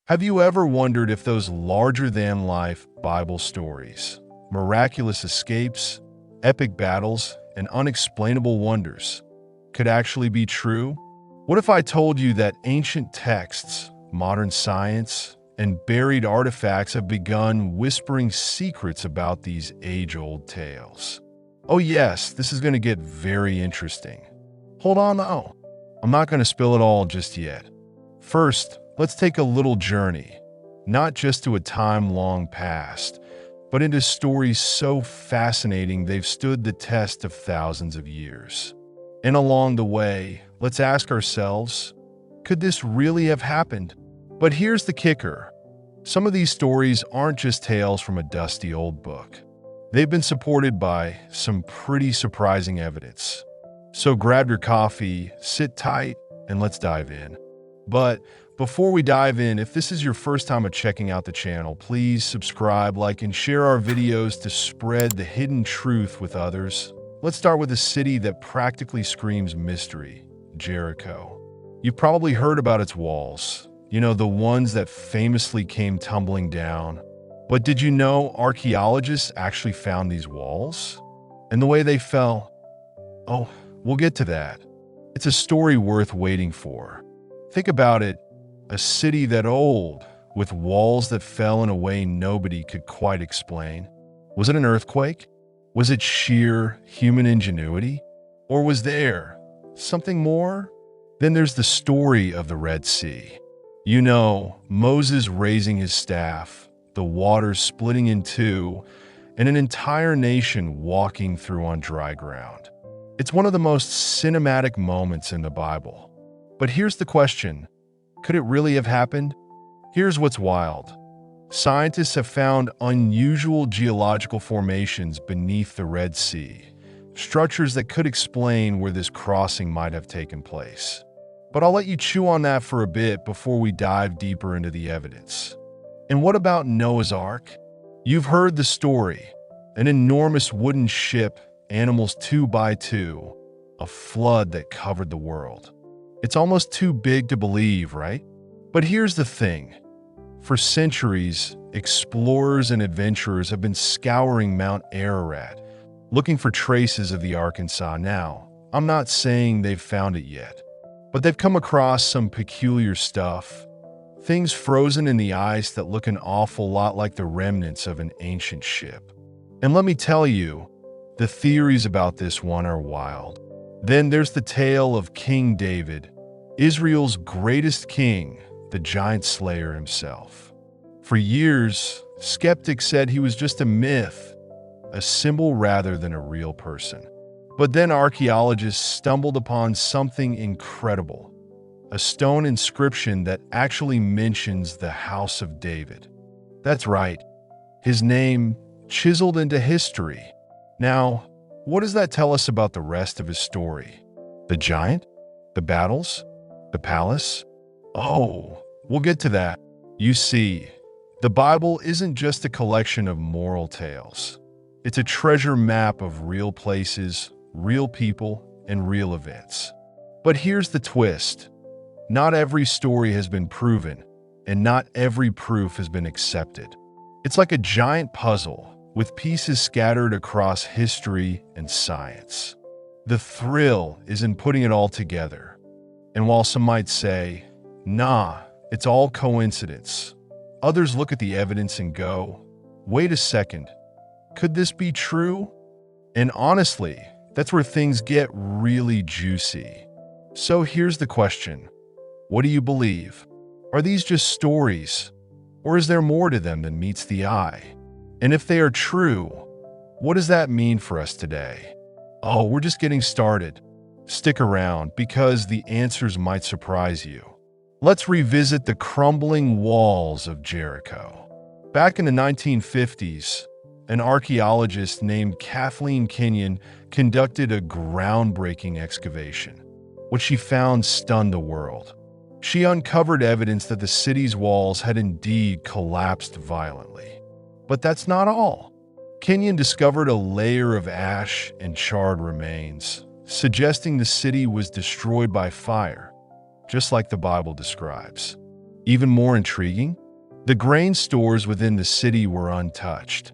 Have you ever wondered if those larger-than-life Bible stories, miraculous escapes, epic battles, and unexplainable wonders could actually be true? What if I told you that ancient texts, modern science, and buried artifacts have begun whispering secrets about these age-old tales? Oh yes, this is going to get very interesting. Hold on though. I'm not going to spill it all just yet. First, let's take a little journey, not just to a time long past, but into stories so fascinating they've stood the test of thousands of years. And along the way, let's ask ourselves, could this really have happened? But here's the kicker. Some of these stories aren't just tales from a dusty old book. They've been supported by some pretty surprising evidence. So grab your coffee, sit tight, and let's dive in. But before we dive in, if this is your first time of checking out the channel, please subscribe, like, and share our videos to spread the hidden truth with others. Let's start with a city that practically screams mystery, Jericho. You've probably heard about its walls, the ones that famously came tumbling down. But did you know archaeologists actually found these walls? And the way they fell? Oh, we'll get to that. It's a story worth waiting for. Think about it, a city that old, with walls that fell in a way nobody could quite explain. Was it an earthquake? Was it sheer human ingenuity? Or was there something more? Then there's the story of the Red Sea. Moses raising his staff, the waters splitting in two, and an entire nation walking through on dry ground. It's one of the most cinematic moments in the Bible. But here's the question. Could it really have happened? Here's what's wild. Scientists have found unusual geological formations beneath the Red Sea, structures that could explain where this crossing might have taken place. But I'll let you chew on that for a bit before we dive deeper into the evidence. And what about Noah's Ark? You've heard the story. An enormous wooden ship, animals 2 by 2, a flood that covered the world. It's almost too big to believe, right? But here's the thing. For centuries, explorers and adventurers have been scouring Mount Ararat, looking for traces of the Arkansas. Now, I'm not saying they've found it yet, but they've come across some peculiar stuff. Things frozen in the ice that look an awful lot like the remnants of an ancient ship. And let me tell you, the theories about this one are wild. Then there's the tale of King David, Israel's greatest king, the giant slayer himself. For years, skeptics said he was just a myth, a symbol rather than a real person. But then archaeologists stumbled upon something incredible, a stone inscription that actually mentions the House of David. That's right, his name chiseled into history. Now, what does that tell us about the rest of his story? The giant? The battles? The palace? Oh, we'll get to that. You see, the Bible isn't just a collection of moral tales. It's a treasure map of real places, real people, and real events. But here's the twist. Not every story has been proven, and not every proof has been accepted. It's like a giant puzzle, with pieces scattered across history and science. The thrill is in putting it all together. And while some might say, nah, it's all coincidence, others look at the evidence and go, wait a second, could this be true? And honestly, that's where things get really juicy. So here's the question. What do you believe? Are these just stories? Or is there more to them than meets the eye? And if they are true, what does that mean for us today? Oh, we're just getting started. Stick around because the answers might surprise you. Let's revisit the crumbling walls of Jericho. Back in the 1950s, an archaeologist named Kathleen Kenyon conducted a groundbreaking excavation. What she found stunned the world. She uncovered evidence that the city's walls had indeed collapsed violently. But that's not all. Kenyon discovered a layer of ash and charred remains, suggesting the city was destroyed by fire, just like the Bible describes. Even more intriguing, the grain stores within the city were untouched.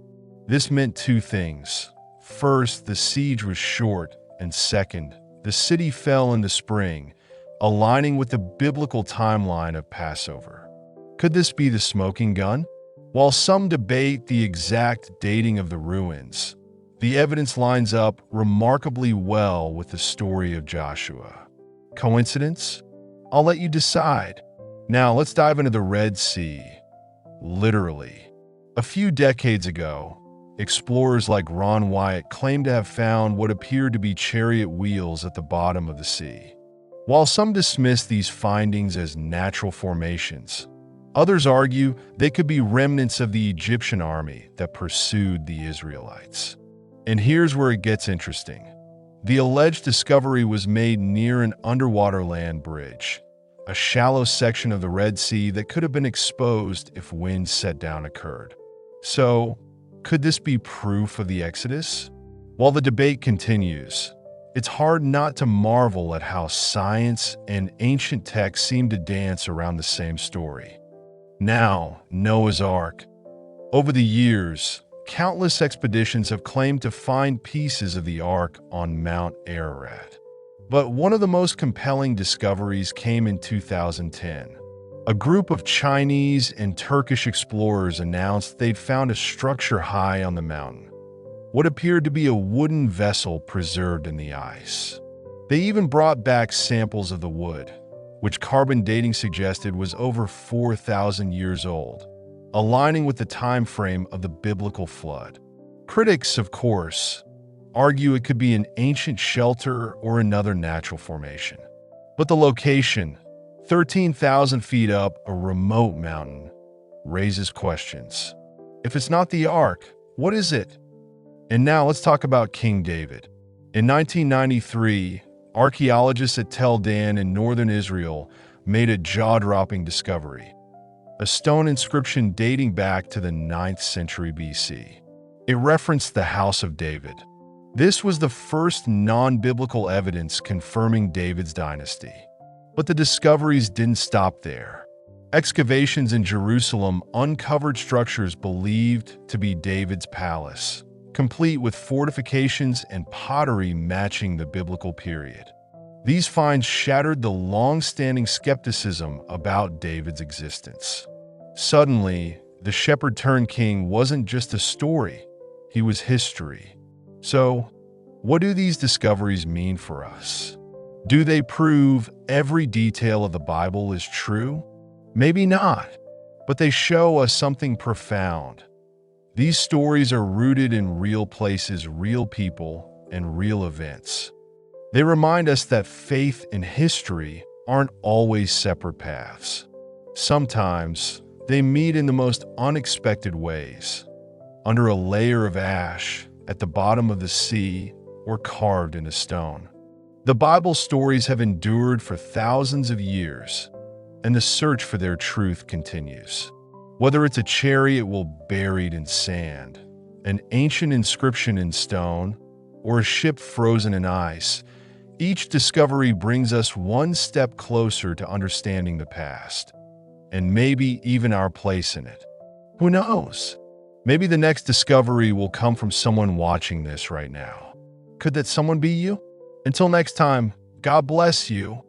This meant two things. First, the siege was short, and second, the city fell in the spring, aligning with the biblical timeline of Passover. Could this be the smoking gun? While some debate the exact dating of the ruins, the evidence lines up remarkably well with the story of Joshua. Coincidence? I'll let you decide. Now let's dive into the Red Sea. Literally. A few decades ago, explorers like Ron Wyatt claimed to have found what appeared to be chariot wheels at the bottom of the sea. While some dismiss these findings as natural formations, others argue they could be remnants of the Egyptian army that pursued the Israelites. And here's where it gets interesting. The alleged discovery was made near an underwater land bridge, a shallow section of the Red Sea that could have been exposed if wind set down occurred. So, could this be proof of the Exodus? While the debate continues, it's hard not to marvel at how science and ancient texts seem to dance around the same story. Now, Noah's Ark. Over the years, countless expeditions have claimed to find pieces of the Ark on Mount Ararat. But one of the most compelling discoveries came in 2010. A group of Chinese and Turkish explorers announced they'd found a structure high on the mountain, what appeared to be a wooden vessel preserved in the ice. They even brought back samples of the wood, which carbon dating suggested was over 4,000 years old, aligning with the time frame of the biblical flood. Critics, of course, argue it could be an ancient shelter or another natural formation. But the location, 13,000 feet up a remote mountain, raises questions. If it's not the Ark, what is it? And now let's talk about King David. In 1993, archaeologists at Tel Dan in northern Israel made a jaw-dropping discovery: a stone inscription dating back to the 9th century BC. It referenced the House of David. This was the first non-biblical evidence confirming David's dynasty. But the discoveries didn't stop there. Excavations in Jerusalem uncovered structures believed to be David's palace, complete with fortifications and pottery matching the biblical period. These finds shattered the long-standing skepticism about David's existence. Suddenly, the shepherd-turned-king wasn't just a story, he was history. So, what do these discoveries mean for us? Do they prove every detail of the Bible is true? Maybe not, but they show us something profound. These stories are rooted in real places, real people, and real events. They remind us that faith and history aren't always separate paths. Sometimes they meet in the most unexpected ways, under a layer of ash, at the bottom of the sea, or carved into stone. The Bible stories have endured for thousands of years, and the search for their truth continues. Whether it's a chariot buried in sand, an ancient inscription in stone, or a ship frozen in ice, each discovery brings us one step closer to understanding the past, and maybe even our place in it. Who knows? Maybe the next discovery will come from someone watching this right now. Could that someone be you? Until next time, God bless you.